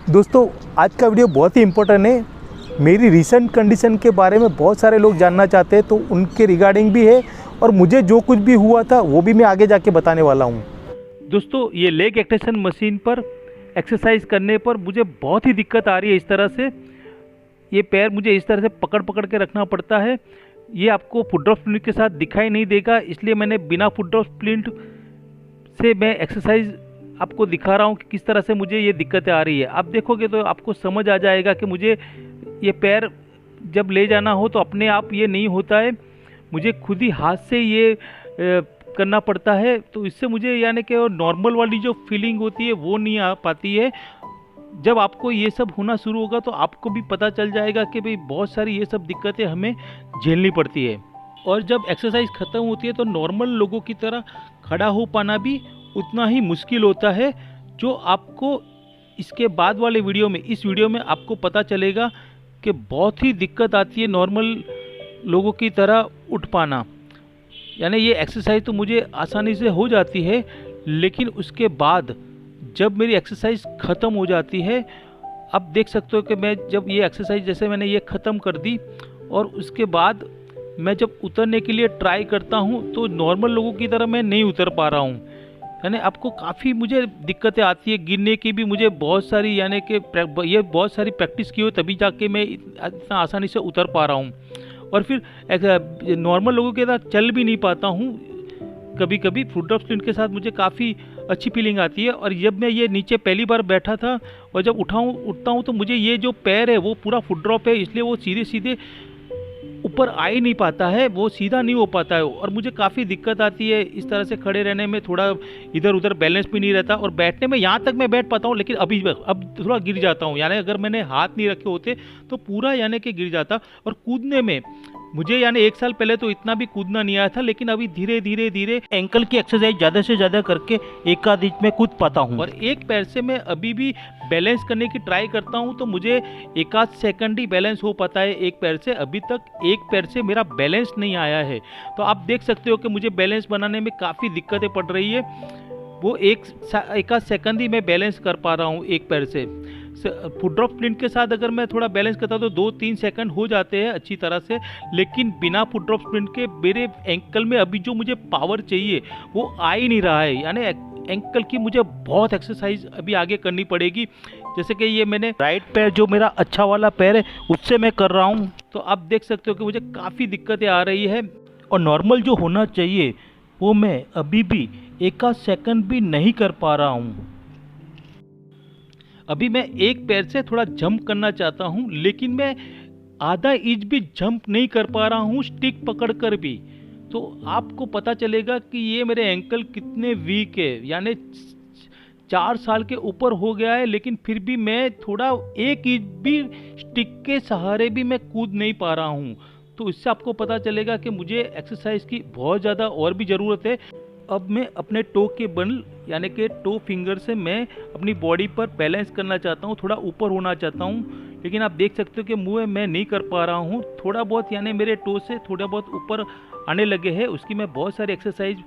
दोस्तों आज का वीडियो बहुत ही इम्पोर्टेंट है। मेरी रिसेंट कंडीशन के बारे में बहुत सारे लोग जानना चाहते हैं, तो उनके रिगार्डिंग भी है और मुझे जो कुछ भी हुआ था वो भी मैं आगे जाके बताने वाला हूँ। दोस्तों ये लेग एक्सटेंशन मशीन पर एक्सरसाइज करने पर मुझे बहुत ही दिक्कत आ रही है। इस तरह से ये पैर मुझे इस तरह से पकड़ पकड़ के रखना पड़ता है। ये आपको फुट ड्रॉप स्प्लिंट के साथ दिखाई नहीं देगा, इसलिए मैंने बिना फुट ड्रॉप स्प्लिंट से मैं एक्सरसाइज आपको दिखा रहा हूँ कि किस तरह से मुझे ये दिक्कतें आ रही है। आप देखोगे तो आपको समझ आ जाएगा कि मुझे ये पैर जब ले जाना हो तो अपने आप ये नहीं होता है, मुझे खुद ही हाथ से ये करना पड़ता है। तो इससे मुझे यानी कि नॉर्मल वाली जो फीलिंग होती है वो नहीं आ पाती है। जब आपको ये सब होना शुरू होगा तो आपको भी पता चल जाएगा कि भाई बहुत सारी ये सब दिक्कतें हमें झेलनी पड़ती है। और जब एक्सरसाइज ख़त्म होती है तो नॉर्मल लोगों की तरह खड़ा हो पाना भी उतना ही मुश्किल होता है, जो आपको इसके बाद वाले वीडियो में, इस वीडियो में आपको पता चलेगा कि बहुत ही दिक्कत आती है नॉर्मल लोगों की तरह उठ पाना। यानी ये एक्सरसाइज तो मुझे आसानी से हो जाती है, लेकिन उसके बाद जब मेरी एक्सरसाइज ख़त्म हो जाती है, आप देख सकते हो कि मैं जब ये एक्सरसाइज जैसे मैंने ये ख़त्म कर दी और उसके बाद मैं जब उतरने के लिए ट्राई करता हूँ तो नॉर्मल लोगों की तरह मैं नहीं उतर पा रहा हूँ। यानी आपको काफ़ी मुझे दिक्कतें आती है, गिरने की भी मुझे बहुत सारी, यानी कि ये बहुत सारी प्रैक्टिस की हो तभी जाके मैं इतना आसानी से उतर पा रहा हूँ। और फिर नॉर्मल लोगों के साथ चल भी नहीं पाता हूँ। कभी कभी फुट ड्रॉप स्प्लिंट के साथ मुझे काफ़ी अच्छी फीलिंग आती है। और जब मैं ये नीचे पहली बार बैठा था और जब उठता हूँ तो मुझे ये जो पैर है वो पूरा फुट ड्रॉप है, इसलिए वो सीधे सीधे ऊपर आ ही नहीं पाता है, वो सीधा नहीं हो पाता है और मुझे काफ़ी दिक्कत आती है इस तरह से खड़े रहने में। थोड़ा इधर उधर बैलेंस भी नहीं रहता और बैठने में यहाँ तक मैं बैठ पाता हूँ, लेकिन अब थोड़ा गिर जाता हूँ। यानी अगर मैंने हाथ नहीं रखे होते तो पूरा यानी कि गिर जाता। और कूदने में मुझे यानी 1 साल पहले तो इतना भी कूदना नहीं आया था, लेकिन अभी धीरे धीरे धीरे एंकल की एक्सरसाइज ज़्यादा से ज़्यादा करके एक आध इंच में कूद पाता हूँ। और एक पैर से मैं अभी भी बैलेंस करने की ट्राई करता हूँ तो मुझे 1 आध सेकंड ही बैलेंस हो पाता है एक पैर से। अभी तक एक पैर से मेरा बैलेंस नहीं आया है। तो आप देख सकते हो कि मुझे बैलेंस बनाने में काफ़ी दिक्कतें पड़ रही है। वो एक आध सेकंड ही मैं बैलेंस कर पा रहा हूँ एक पैर से। फुट ड्रॉप स्प्लिंट के साथ अगर मैं थोड़ा बैलेंस करता हूँ तो 2-3 सेकंड हो जाते हैं अच्छी तरह से, लेकिन बिना फुट ड्रॉप स्प्लिंट के मेरे एंकल में अभी जो मुझे पावर चाहिए वो आ ही नहीं रहा है। यानी एंकल की मुझे बहुत एक्सरसाइज अभी आगे करनी पड़ेगी। जैसे कि ये मैंने राइट पैर जो मेरा अच्छा वाला पैर है उससे मैं कर रहा हूँ, तो आप देख सकते हो कि मुझे काफ़ी दिक्कतें आ रही है। और नॉर्मल जो होना चाहिए वो मैं अभी भी 1 आध सेकंड भी नहीं कर पा रहा हूँ। अभी मैं एक पैर से थोड़ा जंप करना चाहता हूँ, लेकिन मैं आधा इंच भी जंप नहीं कर पा रहा हूँ स्टिक पकड़कर भी। तो आपको पता चलेगा कि ये मेरे एंकल कितने वीक है। यानी 4 साल के ऊपर हो गया है, लेकिन फिर भी मैं थोड़ा 1 इंच भी स्टिक के सहारे भी मैं कूद नहीं पा रहा हूँ। तो इससे आपको पता चलेगा कि मुझे एक्सरसाइज की बहुत ज़्यादा और भी ज़रूरत है। अब मैं अपने टो के बल यानी कि टो फिंगर से मैं अपनी बॉडी पर बैलेंस करना चाहता हूँ, थोड़ा ऊपर होना चाहता हूँ, लेकिन आप देख सकते हो कि मुँह मैं नहीं कर पा रहा हूँ। थोड़ा बहुत यानी मेरे टो से थोड़ा बहुत ऊपर आने लगे हैं, उसकी मैं बहुत सारी एक्सरसाइज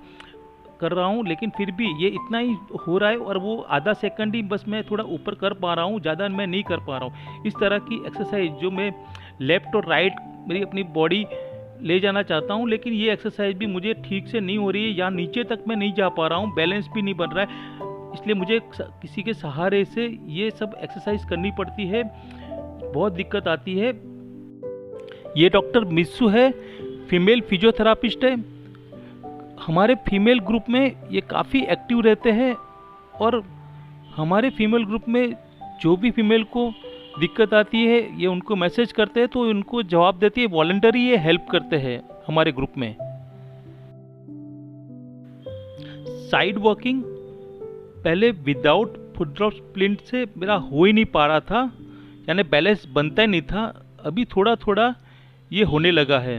कर रहा हूँ, लेकिन फिर भी ये इतना ही हो रहा है और वो आधा सेकंड ही बस मैं थोड़ा ऊपर कर पा रहा हूँ, ज़्यादा मैं नहीं कर पा रहा हूँ। इस तरह की एक्सरसाइज जो मैं लेफ़्ट और राइट मेरी अपनी बॉडी ले जाना चाहता हूँ, लेकिन ये एक्सरसाइज भी मुझे ठीक से नहीं हो रही है। यहाँ नीचे तक मैं नहीं जा पा रहा हूँ, बैलेंस भी नहीं बन रहा है, इसलिए मुझे किसी के सहारे से ये सब एक्सरसाइज करनी पड़ती है। बहुत दिक्कत आती है। ये डॉक्टर मिस्सू है, फीमेल फिजियोथेरापिस्ट है। हमारे फीमेल ग्रुप में ये काफ़ी एक्टिव रहते हैं और हमारे फीमेल ग्रुप में जो भी फीमेल को दिक्कत आती है ये उनको मैसेज करते हैं तो उनको जवाब देती है, वॉलंटरी ये हेल्प करते हैं हमारे ग्रुप में। साइड वॉकिंग पहले विदाउट फुट ड्रॉप स्प्लिंट से मेरा हो ही नहीं पा रहा था, यानी बैलेंस बनता ही नहीं था। अभी थोड़ा थोड़ा ये होने लगा है।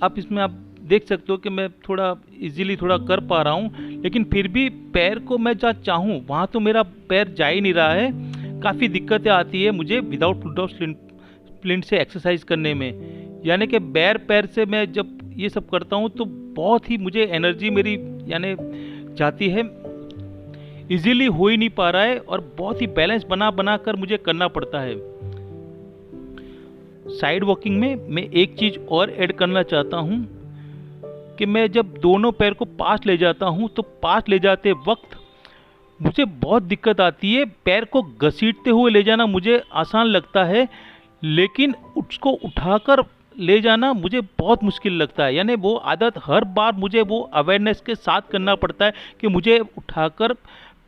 आप इसमें आप देख सकते हो कि मैं थोड़ा इजीली थोड़ा कर पा रहा हूँ, लेकिन फिर भी पैर को मैं जहाँ चाहूँ वहाँ तो मेरा पैर जा ही नहीं रहा है। काफ़ी दिक्कतें आती है मुझे विदाउट फुट ड्रॉप स्प्लिंट से एक्सरसाइज करने में। यानी कि बैर पैर से मैं जब ये सब करता हूँ तो बहुत ही मुझे एनर्जी मेरी यानी जाती है। इजीली हो ही नहीं पा रहा है और बहुत ही बैलेंस बना बना कर मुझे करना पड़ता है। साइड वॉकिंग में मैं एक चीज़ और ऐड करना चाहता हूँ कि मैं जब दोनों पैर को पास ले जाता हूँ तो पास ले जाते वक्त मुझे बहुत दिक्कत आती है। पैर को घसीटते हुए ले जाना मुझे आसान लगता है, लेकिन उसको उठाकर ले जाना मुझे बहुत मुश्किल लगता है। यानी वो आदत हर बार मुझे वो अवेयरनेस के साथ करना पड़ता है कि मुझे उठाकर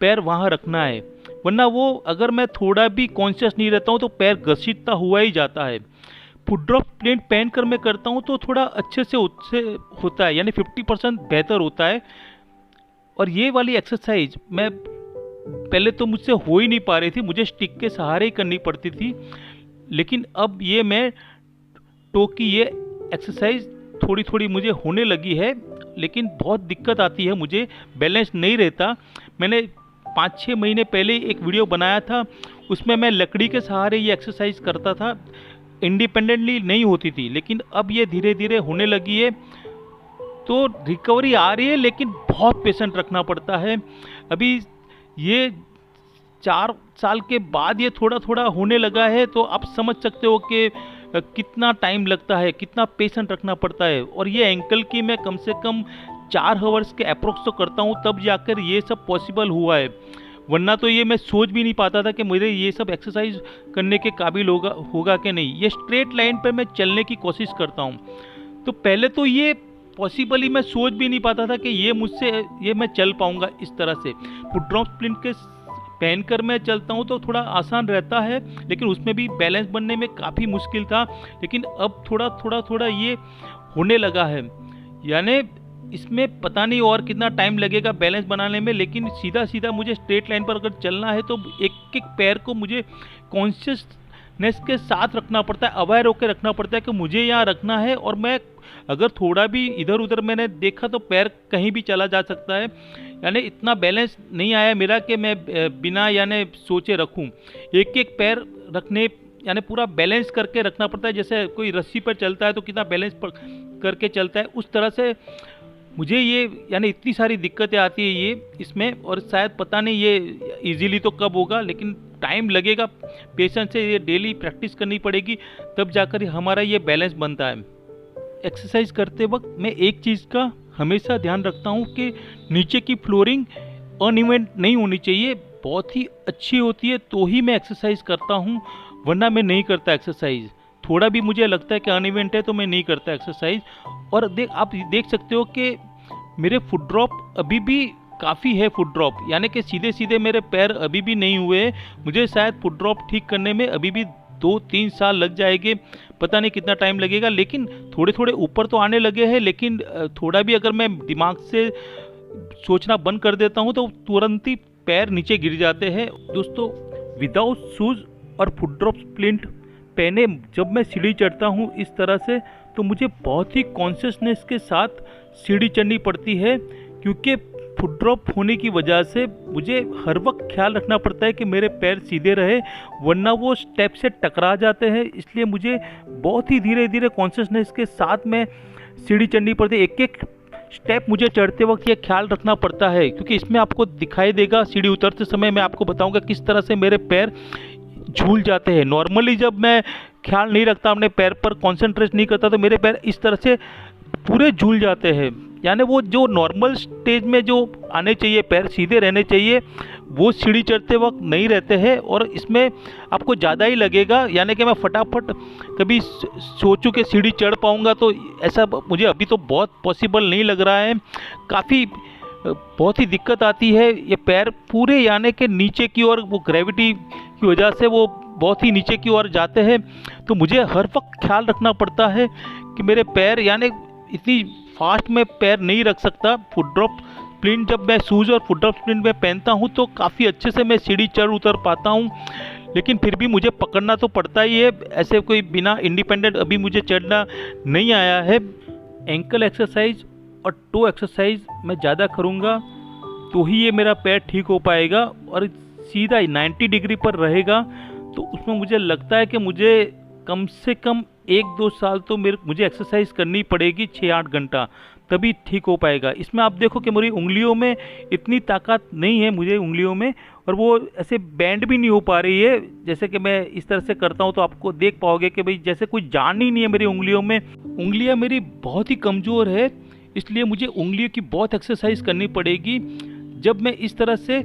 पैर वहाँ रखना है, वरना वो अगर मैं थोड़ा भी कॉन्शियस नहीं रहता हूँ तो पैर घसीटता हुआ ही जाता है। फुट ड्रॉप स्प्लिंट पहन कर मैं करता हूँ तो थोड़ा अच्छे से उससे होता है, यानी 50% बेहतर होता है। और ये वाली एक्सरसाइज मैं पहले तो मुझसे हो ही नहीं पा रही थी, मुझे स्टिक के सहारे ही करनी पड़ती थी, लेकिन अब ये मैं टो की ये एक्सरसाइज थोड़ी थोड़ी मुझे होने लगी है, लेकिन बहुत दिक्कत आती है, मुझे बैलेंस नहीं रहता। मैंने 5-6 महीने पहले एक वीडियो बनाया था, उसमें मैं लकड़ी के सहारे ये एक्सरसाइज करता था, इंडिपेंडेंटली नहीं होती थी, लेकिन अब ये धीरे धीरे होने लगी है तो रिकवरी आ रही है, लेकिन बहुत पेशेंट रखना पड़ता है। अभी ये 4 साल के बाद ये थोड़ा थोड़ा होने लगा है, तो आप समझ सकते हो कि कितना टाइम लगता है, कितना पेशेंट रखना पड़ता है। और ये एंकल की मैं कम से कम 4 आवर्स के अप्रोक्स तो करता हूँ, तब जाकर ये सब पॉसिबल हुआ है, वरना तो ये मैं सोच भी नहीं पाता था कि मुझे ये सब एक्सरसाइज करने के काबिल होगा कि नहीं। ये स्ट्रेट लाइन पर मैं चलने की कोशिश करता हूँ, तो पहले तो ये पॉसिबली मैं सोच भी नहीं पाता था कि ये मैं चल पाऊँगा इस तरह से। फुट ड्रॉप स्प्लिंट के पहनकर मैं चलता हूँ तो थोड़ा आसान रहता है, लेकिन उसमें भी बैलेंस बनने में काफ़ी मुश्किल था, लेकिन अब थोड़ा ये होने लगा है। यानी इसमें पता नहीं और कितना टाइम लगेगा बैलेंस बनाने में, लेकिन सीधा मुझे स्ट्रेट लाइन पर अगर चलना है तो एक एक पैर को मुझे कॉन्शियसनेस के साथ रखना पड़ता है, अवेयर होकर रखना पड़ता है कि मुझे यहाँ रखना है। और मैं अगर थोड़ा भी इधर उधर मैंने देखा तो पैर कहीं भी चला जा सकता है। यानी इतना बैलेंस नहीं आया मेरा कि मैं बिना यानी सोचे रखूं। एक एक पैर रखने यानी पूरा बैलेंस करके रखना पड़ता है, जैसे कोई रस्सी पर चलता है तो कितना बैलेंस करके चलता है, उस तरह से मुझे ये यानी इतनी सारी दिक्कतें आती है ये इसमें। और शायद पता नहीं ये इजीली तो कब होगा, लेकिन टाइम लगेगा, पेशेंस से ये डेली प्रैक्टिस करनी पड़ेगी, तब जाकर हमारा ये बैलेंस बनता है। एक्सरसाइज करते वक्त मैं एक चीज़ का हमेशा ध्यान रखता हूँ कि नीचे की फ्लोरिंग अनइवन नहीं होनी चाहिए, बहुत ही अच्छी होती है तो ही मैं एक्सरसाइज करता हूँ, वरना मैं नहीं करता एक्सरसाइज। थोड़ा भी मुझे लगता है कि अनइवन है तो मैं नहीं करता एक्सरसाइज। और आप देख सकते हो कि मेरे फुट ड्रॉप अभी भी काफ़ी है, फुट ड्रॉप यानी कि सीधे सीधे मेरे पैर अभी भी नहीं हुए। मुझे शायद फुट ड्रॉप ठीक करने में अभी भी 2-3 साल लग जाएंगे, पता नहीं कितना टाइम लगेगा, लेकिन थोड़े थोड़े ऊपर तो आने लगे हैं। लेकिन थोड़ा भी अगर मैं दिमाग से सोचना बंद कर देता हूँ तो तुरंत ही पैर नीचे गिर जाते हैं। दोस्तों, विदाउट शूज़ और फुट ड्रॉप स्प्लिंट पहने जब मैं सीढ़ी चढ़ता हूँ इस तरह से, तो मुझे बहुत ही कॉन्शियसनेस के साथ सीढ़ी चढ़नी पड़ती है, क्योंकि फुट ड्रॉप होने की वजह से मुझे हर वक्त ख्याल रखना पड़ता है कि मेरे पैर सीधे रहे, वरना वो स्टेप से टकरा जाते हैं। इसलिए मुझे बहुत ही धीरे धीरे कॉन्शियसनेस के साथ में सीढ़ी चढ़नी पड़ती है। एक एक स्टेप मुझे चढ़ते वक्त ये ख्याल रखना पड़ता है, क्योंकि इसमें आपको दिखाई देगा सीढ़ी उतरते समय मैं आपको बताऊंगा किस तरह से मेरे पैर झूल जाते हैं। नॉर्मली जब मैं ख्याल नहीं रखता, अपने पैर पर कॉन्सेंट्रेट नहीं करता, तो मेरे पैर इस तरह से पूरे झूल जाते हैं। यानी वो जो नॉर्मल स्टेज में जो आने चाहिए, पैर सीधे रहने चाहिए, वो सीढ़ी चढ़ते वक्त नहीं रहते हैं। और इसमें आपको ज़्यादा ही लगेगा, यानी कि मैं फटाफट कभी सोचूं कि सीढ़ी चढ़ पाऊंगा, तो ऐसा मुझे अभी तो बहुत पॉसिबल नहीं लग रहा है। काफ़ी बहुत ही दिक्कत आती है, ये पैर पूरे यानी कि नीचे की ओर, वो ग्रेविटी की वजह से वो बहुत ही नीचे की ओर जाते हैं। तो मुझे हर वक्त ख्याल रखना पड़ता है कि मेरे पैर यानी इतनी फास्ट में पैर नहीं रख सकता। फुट ड्रॉप स्प्लिंट जब मैं शूज़ और फुट ड्रॉप स्प्लिंट में पहनता हूँ तो काफ़ी अच्छे से मैं सीढ़ी चढ़ उतर पाता हूँ, लेकिन फिर भी मुझे पकड़ना तो पड़ता ही है। ऐसे कोई बिना इंडिपेंडेंट अभी मुझे चढ़ना नहीं आया है। एंकल एक्सरसाइज और टो एक्सरसाइज मैं ज़्यादा करूँगा तो ही ये मेरा पैर ठीक हो पाएगा, और सीधा 90 डिग्री पर रहेगा। तो उसमें मुझे लगता है कि मुझे कम से कम 1-2 साल तो मुझे एक्सरसाइज करनी पड़ेगी 6-8 घंटा, तभी ठीक हो पाएगा। इसमें आप देखो कि मेरी उंगलियों में इतनी ताकत नहीं है मुझे उंगलियों में, और वो ऐसे बैंड भी नहीं हो पा रही है। जैसे कि मैं इस तरह से करता हूँ तो आपको देख पाओगे कि भाई जैसे कोई जान ही नहीं है मेरी उंगलियों में। उंगलियाँ मेरी बहुत ही कमज़ोर है, इसलिए मुझे उंगलियों की बहुत एक्सरसाइज करनी पड़ेगी। जब मैं इस तरह से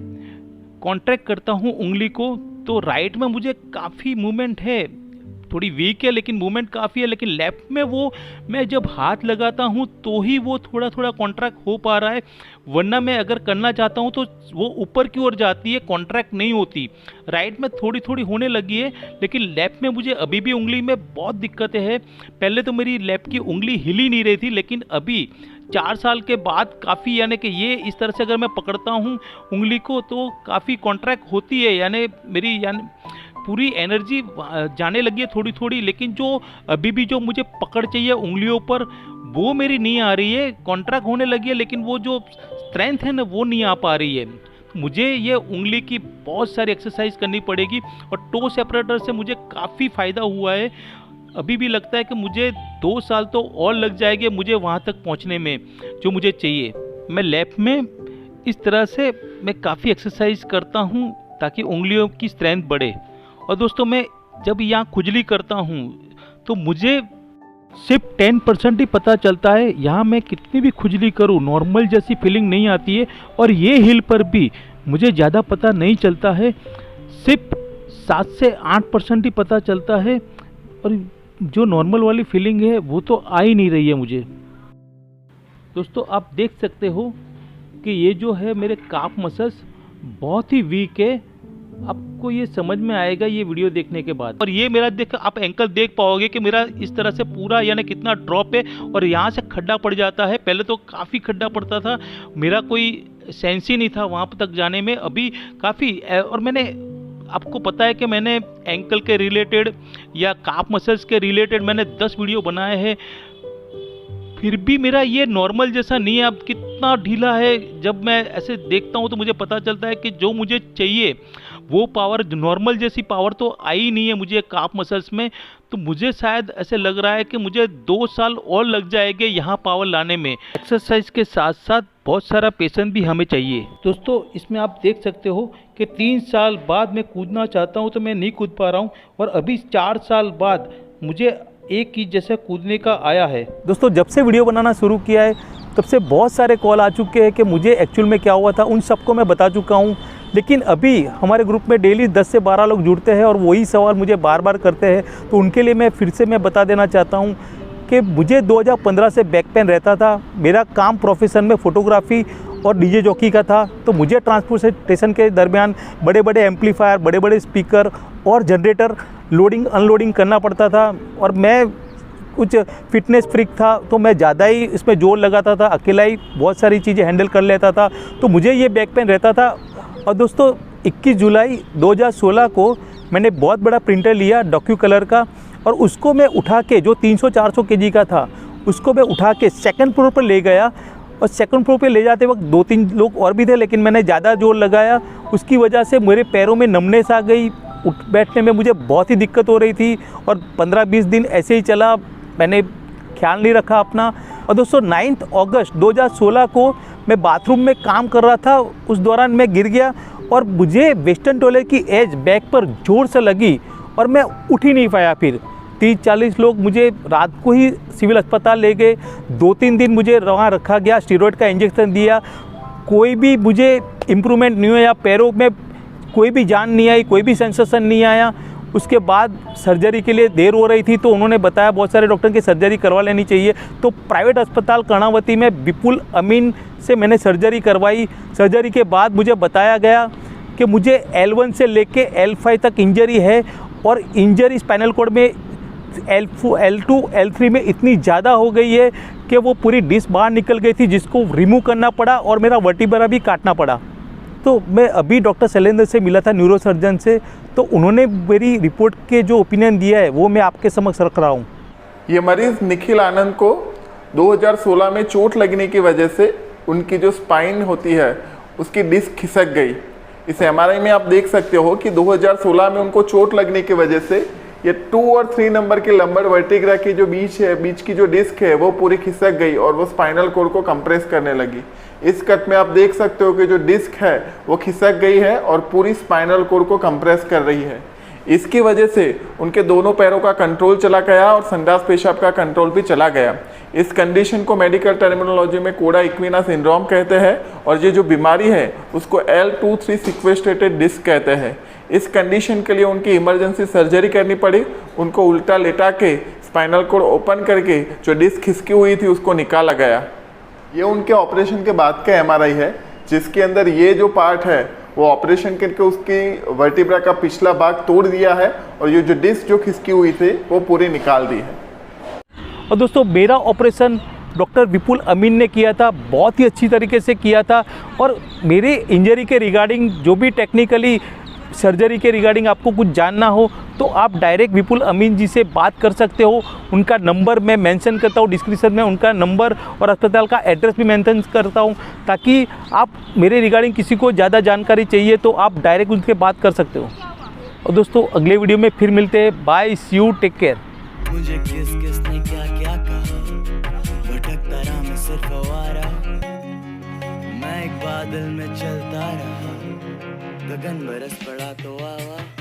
कॉन्ट्रैक्ट करता हूँ उंगली को, तो राइट में मुझे काफ़ी मूवमेंट है, थोड़ी वीक है लेकिन मूवमेंट काफ़ी है। लेकिन लेफ्ट में वो मैं जब हाथ लगाता हूँ तो ही वो थोड़ा थोड़ा कॉन्ट्रैक्ट हो पा रहा है, वरना मैं अगर करना चाहता हूँ तो वो ऊपर की ओर जाती है, कॉन्ट्रैक्ट नहीं होती। राइट में थोड़ी थोड़ी होने लगी है, लेकिन लेफ्ट में मुझे अभी भी उंगली में बहुत दिक्कतें हैं। पहले तो मेरी लेफ्ट की उंगली हिल ही नहीं रही थी, लेकिन अभी 4 साल के बाद काफ़ी, यानी कि ये इस तरह से अगर मैं पकड़ता हूँ उंगली को तो काफ़ी कॉन्ट्रैक्ट होती है, यानी मेरी पूरी एनर्जी जाने लगी है थोड़ी थोड़ी। लेकिन जो अभी भी जो मुझे पकड़ चाहिए उंगलियों पर वो मेरी नहीं आ रही है, कॉन्ट्रैक्ट होने लगी है, लेकिन वो जो स्ट्रेंथ है ना वो नहीं आ पा रही है। मुझे ये उंगली की बहुत सारी एक्सरसाइज करनी पड़ेगी, और टो सेपरेटर से मुझे काफ़ी फ़ायदा हुआ है। अभी भी लगता है कि मुझे 2 साल तो और लग जाएंगे मुझे वहाँ तक पहुँचने में जो मुझे चाहिए। मैं लेफ्ट में इस तरह से मैं काफ़ी एक्सरसाइज करता हूँ ताकि उंगलियों की स्ट्रेंथ बढ़े। और दोस्तों मैं जब यहाँ खुजली करता हूँ तो मुझे सिर्फ 10% ही पता चलता है, यहाँ मैं कितनी भी खुजली करूँ नॉर्मल जैसी फीलिंग नहीं आती है। और ये हिल पर भी मुझे ज़्यादा पता नहीं चलता है, सिर्फ 7 से 8% ही पता चलता है, और जो नॉर्मल वाली फीलिंग है वो तो आ ही नहीं रही है मुझे। दोस्तों आप देख सकते हो कि ये जो है मेरे काफ मसल्स बहुत ही वीक है, आपको ये समझ में आएगा ये वीडियो देखने के बाद। और ये मेरा देख आप एंकल देख पाओगे कि मेरा इस तरह से पूरा यानी कितना ड्रॉप है, और यहाँ से खड्डा पड़ जाता है। पहले तो काफ़ी खड्डा पड़ता था, मेरा कोई सेंस ही नहीं था वहाँ तक जाने में, अभी काफ़ी। और मैंने आपको पता है कि मैंने एंकल के रिलेटेड या काफ मसल्स के रिलेटेड मैंने 10 वीडियो बनाए हैं, फिर भी मेरा ये नॉर्मल जैसा नहीं है। अब कितना ढीला है, जब मैं ऐसे देखता हूँ तो मुझे पता चलता है कि जो मुझे चाहिए वो पावर, नॉर्मल जैसी पावर तो आई नहीं है मुझे काफ मसल्स में। तो मुझे शायद ऐसे लग रहा है कि मुझे 2 साल और लग जाएंगे यहाँ पावर लाने में। एक्सरसाइज के साथ साथ बहुत सारा पेशेंस भी हमें चाहिए। दोस्तों इसमें आप देख सकते हो कि 3 साल बाद मैं कूदना चाहता हूँ तो मैं नहीं कूद पा रहा हूँ, और अभी 4 साल बाद मुझे एक ही जैसे कूदने का आया है। दोस्तों जब से वीडियो बनाना शुरू किया है तब से बहुत सारे कॉल आ चुके हैं कि मुझे एक्चुअल में क्या हुआ था, उन सबको मैं बता चुका हूँ। लेकिन अभी हमारे ग्रुप में डेली 10 से 12 लोग जुड़ते हैं और वही सवाल मुझे बार बार करते हैं, तो उनके लिए मैं फिर से बता देना चाहता हूँ कि मुझे 2015 से बैक पेन रहता था। मेरा काम प्रोफेशन में फ़ोटोग्राफी और डीजे जॉकी का था, तो मुझे ट्रांसपोर्टेशन के दरमियान बड़े बड़े एम्पलीफायर, बड़े बड़े स्पीकर और जनरेटर लोडिंग अनलोडिंग करना पड़ता था। और मैं कुछ फिटनेस फ्रीक था, तो मैं ज़्यादा ही इसमें जोर लगाता था, अकेला ही बहुत सारी चीज़ें हैंडल कर लेता था, तो मुझे ये बैक पेन रहता था। और दोस्तों 21 जुलाई 2016 को मैंने बहुत बड़ा प्रिंटर लिया डॉक्यू कलर का, और उसको मैं उठा के, जो 300-400 kg का था, उसको मैं उठा के 2nd फ्लोर पर ले गया। और 2nd फ्लोर पे ले जाते वक्त 2-3 लोग और भी थे, लेकिन मैंने ज़्यादा जोर लगाया, उसकी वजह से मेरे पैरों में नमनेस आ गई, उठ बैठने में मुझे बहुत ही दिक्कत हो रही थी, और 15-20 दिन ऐसे ही चला, मैंने ख्याल नहीं रखा अपना। और दोस्तों 9 अगस्त 2016 को मैं बाथरूम में काम कर रहा था, उस दौरान मैं गिर गया और मुझे वेस्टर्न टॉयलेट की एज बैक पर जोर से लगी और मैं उठ ही नहीं पाया। फिर 30-40 लोग मुझे रात को ही सिविल अस्पताल ले गए, 2-3 दिन मुझे वहाँ रखा गया, स्टीरॉयड का इंजेक्शन दिया, कोई भी मुझे इम्प्रूवमेंट नहीं हुआ, पैरों में कोई भी जान नहीं आई, कोई भी सेंसेशन नहीं आया। उसके बाद सर्जरी के लिए देर हो रही थी, तो उन्होंने बताया बहुत सारे डॉक्टर की सर्जरी करवा लेनी चाहिए, तो प्राइवेट अस्पताल कर्णावती में विपुल अमीन से मैंने सर्जरी करवाई। सर्जरी के बाद मुझे बताया गया कि मुझे L1 से लेके L5 तक इंजरी है, और इंजरी स्पाइनल कॉर्ड में L2 L3 में इतनी ज़्यादा हो गई है कि वो पूरी डिस्क बाहर निकल गई थी, जिसको रिमूव करना पड़ा और मेरा वर्टिब्रा भी काटना पड़ा। तो मैं अभी डॉक्टर शैलेंद्र से मिला था, न्यूरोसर्जन से, तो उन्होंने मेरी रिपोर्ट के जो ओपिनियन दिया है वो मैं आपके समक्ष रख रहा हूँ। ये मरीज़ निखिल आनंद को 2016 में चोट लगने की वजह से उनकी जो स्पाइन होती है उसकी डिस्क खिसक गई। इस MRI में आप देख सकते हो कि 2016 में उनको चोट लगने की वजह से ये 2 और 3 नंबर की लंबर वर्टिब्रा की जो बीच की जो डिस्क है वो पूरी खिसक गई और वो स्पाइनल कोड को कंप्रेस करने लगी। इस कट में आप देख सकते हो कि जो डिस्क है वो खिसक गई है और पूरी स्पाइनल कोड को कंप्रेस कर रही है। इसकी वजह से उनके दोनों पैरों का कंट्रोल चला गया और संडास पेशाब का कंट्रोल भी चला गया। इस कंडीशन को मेडिकल टर्मिनोलॉजी में कोडा इक्विना सिंड्रोम कहते हैं और ये जो बीमारी है उसको L2-3 सिक्वेस्ट्रेटेड डिस्क कहते हैं। इस कंडीशन के लिए उनकी इमरजेंसी सर्जरी करनी पड़ी। उनको उल्टा लेटा के स्पाइनल कोड ओपन करके जो डिस्क खिसकी हुई थी उसको निकाला गया। ये उनके ऑपरेशन के बाद का MRI है, जिसके अंदर ये जो पार्ट है वो ऑपरेशन करके उसकी वर्टिब्रा का पिछला भाग तोड़ दिया है और ये जो डिस्क जो खिसकी हुई थी वो पूरी निकाल दी है। और दोस्तों मेरा ऑपरेशन डॉक्टर विपुल अमीन ने किया था, बहुत ही अच्छी तरीके से किया था। और मेरे इंजरी के रिगार्डिंग जो भी टेक्निकली सर्जरी के रिगार्डिंग आपको कुछ जानना हो तो आप डायरेक्ट विपुल अमीन जी से बात कर सकते हो। उनका नंबर मैं मेंशन करता हूँ डिस्क्रिप्शन में, उनका नंबर और अस्पताल का एड्रेस भी मेंशन करता हूँ, ताकि आप मेरे रिगार्डिंग किसी को ज़्यादा जानकारी चाहिए तो आप डायरेक्ट उनसे बात कर सकते हो। और दोस्तों अगले वीडियो में फिर मिलते हैं। Bye, see you, take care. मुझे किसने क्या कहा, भटकता रहा मैं सिर्फ आवारा, मैं एक बादल में चलता रहा, गगन बरस पड़ा तो आवा।